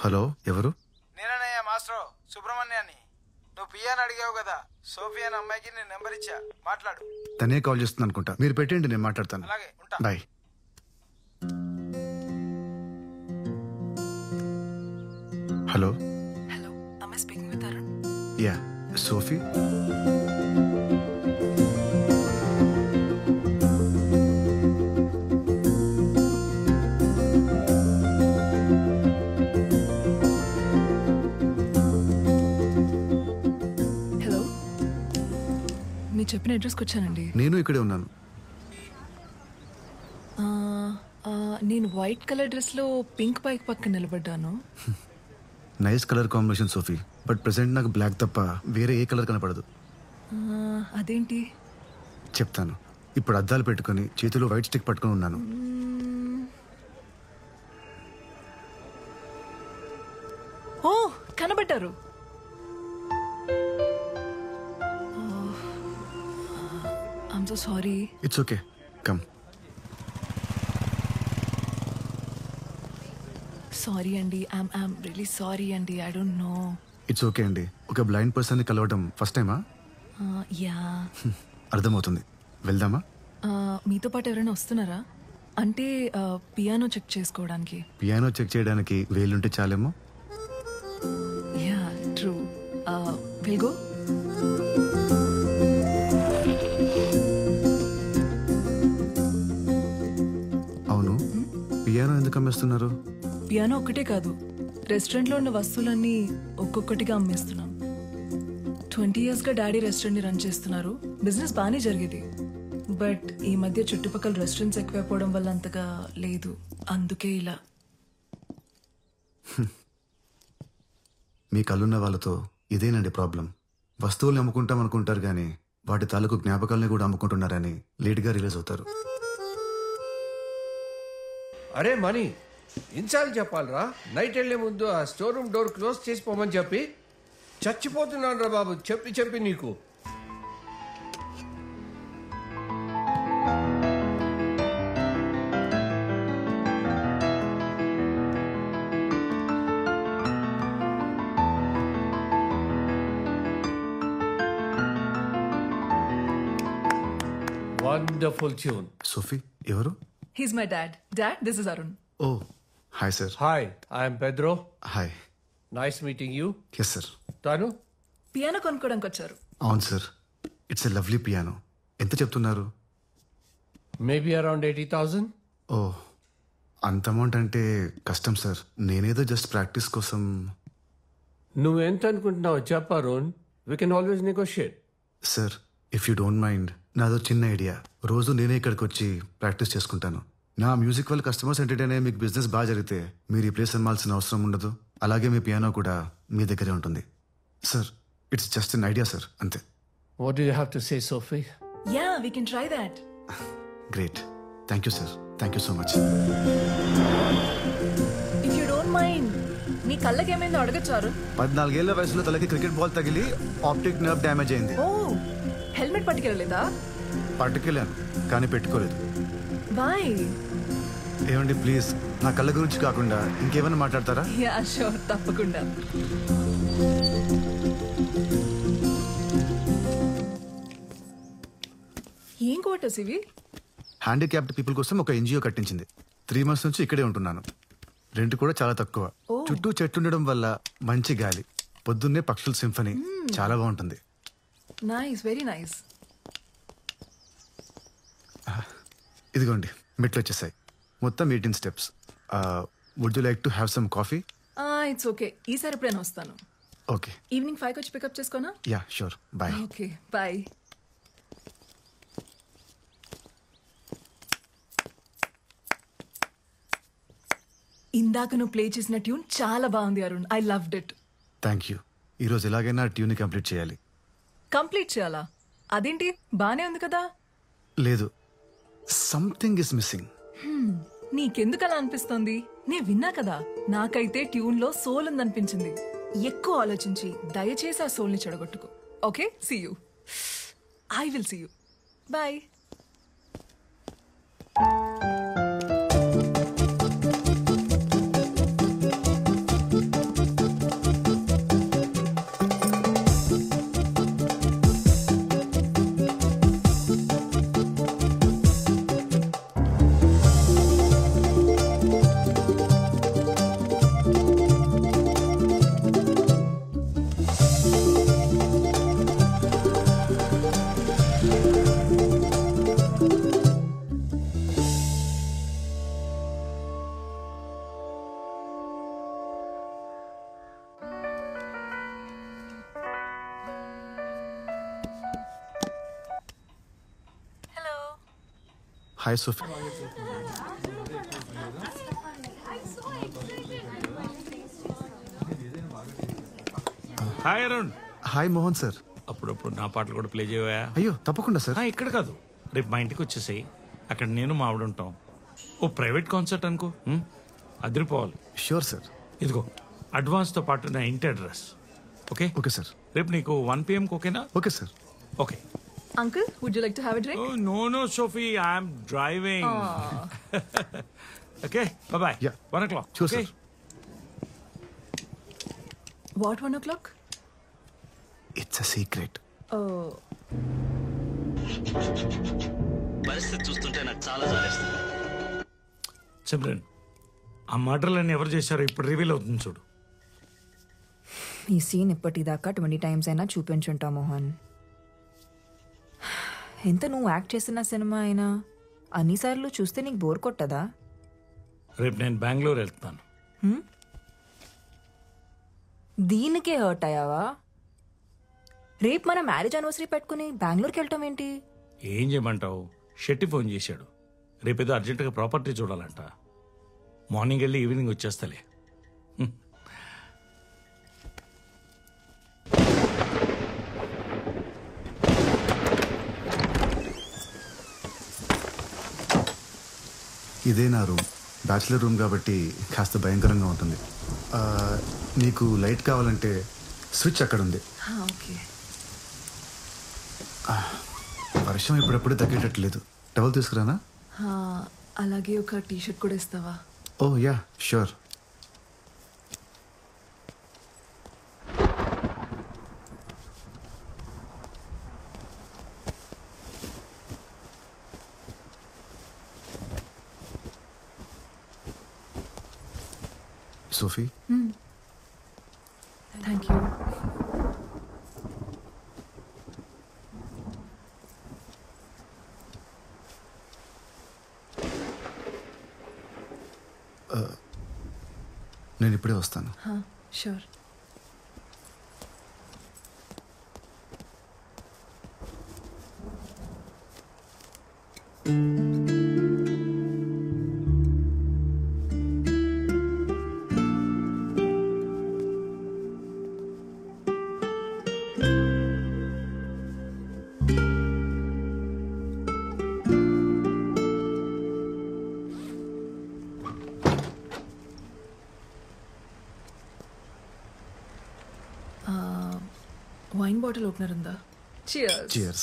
Hello, ఎవరు? నేననయ్యా master సుబ్రహ్మణ్యాన్ని. నువ్వు పియాని అడిగావు కదా, సోఫియా అనే అమ్మాయికి నేను నెంబర్ ఇచ్చా, మాట్లాడు. తనే కాల్ చేస్తుంది అనుకుంటా, మీరు పెట్టండి, నేను మాట్లాడతాను. అలాగే, ఉంటా. Bye. Hello. Hello, am I speaking with Arun? Yeah, Sophie. Hello, మీరు చెప్పిన అడ్రస్కి వచ్చానండి. నేను ఇక్కడే ఉన్నాను. నేను వైట్ కలర్ డ్రెస్లో పింక్ బైక్ పక్కన నిలబడ్డాను. Nice colour combination Sophie, but present నాకు బ్లాక్ తప్ప వేరే ఏ కలర్ కనపడదు. అదేంటి? చెప్తాను. ఇప్పుడు అద్దాలు పెట్టుకుని చేతిలో వైట్ స్టిక్ పట్టుకుని ఉన్నాను. ఓ, కనబడ్డారు. I'm so sorry. It's okay, come. Sorry అండి, ఐమ్ రియలీ సారీ అండి, I don't know. It's okay అండి. ఒక బ్లైండ్ పర్సన్ని కలవడం ఫస్ట్ టైమా? యా. అర్థమవుతుంది. వెళ్దామా? మీతో పాటు ఎవరైనా వస్తున్నారా? అంటే పియానో చెక్ చేసుకోవడానికి. పియానో చెక్ చేయడానికి వేలుంటే చాలేమో. Yeah, true. Will go. అవును, పియానో ఎందుకు అమ్మేస్తున్నారు? పియానో ఒక్కటే కాదు, రెస్టారెంట్లో ఉన్న వస్తువులన్నీ ఒక్కొక్కటిగా అమ్మేస్తున్నాం. 20 yearsగా డాడీ రెస్టారెంట్ని రన్ చేస్తున్నారు. బిజినెస్ బాగానే జరిగేది, బట్ ఈ మధ్య చుట్టుపక్కల రెస్టారెంట్స్ ఎక్కువైపోవడం వల్ల అంతగా లేదు. అందుకే ఇలా. మీ కళ్ళున్న వాళ్ళతో ఇదేనండి ప్రాబ్లం. వస్తువుల్ని అమ్ముకుంటాం అనుకుంటారు కానీ వాటి తాలూకు జ్ఞాపకాలని కూడా అమ్ముకుంటున్నారని లేట్గా రియలైజ్ అవుతారు. అరే మనీ, ఇన్సార్లు చెప్పాలరా, నైట్ వెళ్లే ముందు ఆ స్టోర్ రూమ్ డోర్ క్లోజ్ చేసిపోమని చెప్పి. చచ్చిపోతున్నాను రా బాబు, చెప్పి చెప్పి నీకు. Wonderful tune. సోఫీ ఎవరు? He's my dad. Dad, this is Arun. Oh, hi sir. Hi, I'm Pedro. Hi. Nice meeting you. Yes sir. తాను పియానో కొనుక్కోడానికి వచ్చారు. అవును sir, it's a lovely piano. ఎంత చెప్తున్నారు? Maybe around 80,000. ఓ, అంత అమౌంట్ అంటే కష్టం సార్. నేనేదో జస్ట్ ప్రాక్టీస్ కోసం. నువ్వెంత అనుకుంటున్నావు చెప్పు Arun, we can always negotiate. Sir, if you don't mind, నాదో చిన్న ఐడియా. రోజు నేనే ఇక్కడికి వచ్చి ప్రాక్టీస్ చేసుకుంటాను. నా మ్యూజిక్ వల్ల కస్టమర్స్ ఎంటర్టైన్ అయ్యే మీకు బిజినెస్ బాగా జరిగితే మీరు ఈ ప్లేస్ అమ్మాల్సిన అవసరం ఉండదు. అలాగే మీ పియానో కూడా మీ దగ్గరే ఉంటుంది. Sir, it's just an idea sir, అంతే. What do you have to say Sophie? Yeah, we can try that. Great, thank you sir, thank you so much. If you don't mind, మీ కళ్ళకి ఏమైందో అడగచ్చారు? 14 ఏళ్ల వయసులో తలకి క్రికెట్ బాల్ తగిలి optic nerve damage అయింది. Oh, helmet పట్టుకెళ్ళలేదా? పట్టుకెళ్ళాను కానీ పెట్టుకోలేదు. బాయ్. ఏమండి ప్లీజ్, నా కళ్ళ గురించి కాకుండా ఇంకేమైనా మాట్లాడతారా? యా షూర్, తప్పకుండా. ఏం క్వార్టర్స్ ఇవి? హ్యాండిక్యాప్డ్ పీపుల్ కోసం ఒక ఎన్జిఓ కట్టించింది. 3 months నుంచి ఇక్కడే ఉంటున్నాను. రెంట్ కూడా చాలా తక్కువ. చుట్టూ చెట్టు ఉండడం వల్ల మంచి గాలి, పొద్దున్నే పక్షుల సింఫనీ, చాలా బాగుంటుంది. Nice, very nice. ఇదిగోండి, మెట్లు వచ్చేసాయి. మొత్తం 18 steps. Would you like to have some coffee? It's okay, ఈసారి ఎప్పుడైనా వస్తాను. ఓకే. ఈవినింగ్ 5 వచ్చి పికప్ చేసుకోనా? Yeah sure, bye. Okay, bye. ఇందాక నువ్వు ప్లే చేసిన ట్యూన్ చాలా బాగుంది Arun, I loved it. Thank you. ఈరోజు ఎలాగైనా ట్యూన్ కంప్లీట్ చేయాలి. కంప్లీట్ చేయాలా? అదేంటి, బానే ఉంది కదా? లేదు, సంథింగ్ ఇస్ మిస్సింగ్. నీకెందుకు అలా అనిపిస్తోంది? నే విన్నా కదా, నాకైతే ట్యూన్ లో సోల్ ఉందనిపించింది. ఎక్కువ ఆలోచించి దయచేసి ఆ సోల్ ని చెడగొట్టుకో. Okay, see you. I will see you. Bye. Hi Sophie. Hi Arun. Hi Mohan sir. అప్పుడప్పుడు నా పాటలు కూడా ప్లే చేయవా? అయ్యో తప్పకుండా సార్. ఇక్కడ కాదు, రేపు మా ఇంటికి వచ్చేసాయి. అక్కడ నేను మా ఆవిడ ఉంటాం. ఓ ప్రైవేట్ కాన్సర్ట్ అనుకో, అదిరిపోవాలి. Sure sir. ఇదిగో అడ్వాన్స్తో పాటు నా ఇంటి అడ్రస్. Okay okay sir. రేపు నీకు 1 PM ఓకేనా? Okay sir. Okay. Uncle would you like to have a drink? No Sophie, I'm driving. Okay bye. Yeah. 1 o'clock. Sure, Okay? sir. What 1 o'clock? It's a secret. Oh, పరిస్థితి చూస్తుంటే నాకు చాలా జాలేస్తుంది. సిమ్రన్, ఆ మర్డర్లన్నీ ఎవరు చేశారో ఇప్పుడు రివీల్ అవుతుంది చూడు. ఈ సీన్ ఇప్పటిదాకా 20 times అయినా చూపించుంటా మోహన్. ఎంత నువ్వు యాక్ట్ చేసిన సినిమా అయినా అన్నిసార్లు చూస్తే నీకు బోర్ కొట్టదా? రేపు నేను బెంగళూరు వెళ్తాను. దీనికే హర్ట్ అయ్యావా? రేపు మన మ్యారేజ్ యానివర్సరీ పెట్టుకుని బెంగళూరుకి వెళ్ళటం ఏంటి? ఏం చేయమంటావు? షెట్టి ఫోన్ చేశాడు. రేపేదో అర్జెంటుగా ప్రాపర్టీ చూడాలంట. మార్నింగ్ వెళ్ళి ఈవినింగ్ వచ్చేస్తలే. ఇదే నా రూమ్. బ్యాచిలర్ రూమ్ కాబట్టి కాస్త భయంకరంగా ఉంటుంది. నీకు లైట్ కావాలంటే స్విచ్ అక్కడ ఉంది. ఓకే. వర్షం ఇప్పుడప్పుడు తగ్గేటట్లేదు. టవల్ తీసుకురానా? అలాగే ఒక టీ-షర్ట్ కూడా ఇస్తావా? Oh yeah sure. Sophie, thank you. నేను ఇప్పుడే వస్తాను. షూర్. వైన్ బాటిల్ ఓపెనర్ ఉందా? Cheers. Cheers.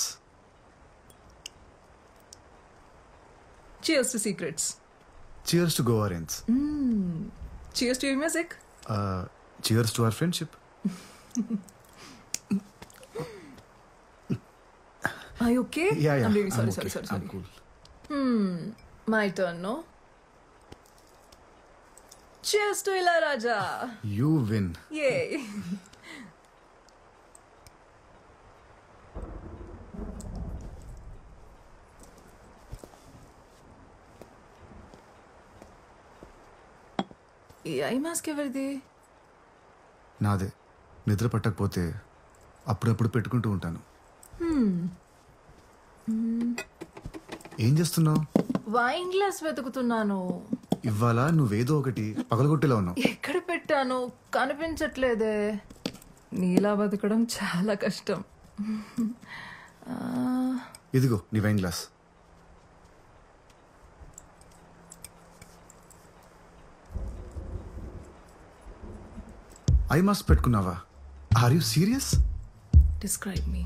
Cheers to secrets. Cheers to Goa Rains. Cheers to your music. Cheers to our friendship. Are you okay? Yeah. I'm really sorry, okay. sorry. I'm cool. My turn, no? Cheers to Ilayaraja. You win. Yay. ఈ eye mask ఎవరిది? నాదే. నిద్ర పట్టకపోతే అప్పుడప్పుడు పెట్టుకుంటూ ఉంటాను. ఏం చేస్తున్నావు? Wine glass వెతుకుతున్నాను. ఇవాళ నువ్వేదో ఒకటి పగలగొట్టేలా ఉన్నావు. ఎక్కడ పెట్టాను కనిపించట్లేదే. నీలా బతకడం చాలా కష్టం. ఇదిగో నీ వైన్ గ్లాస్. ఐ మాస్క్ పెట్టుకున్నావా? Are you serious? Describe me.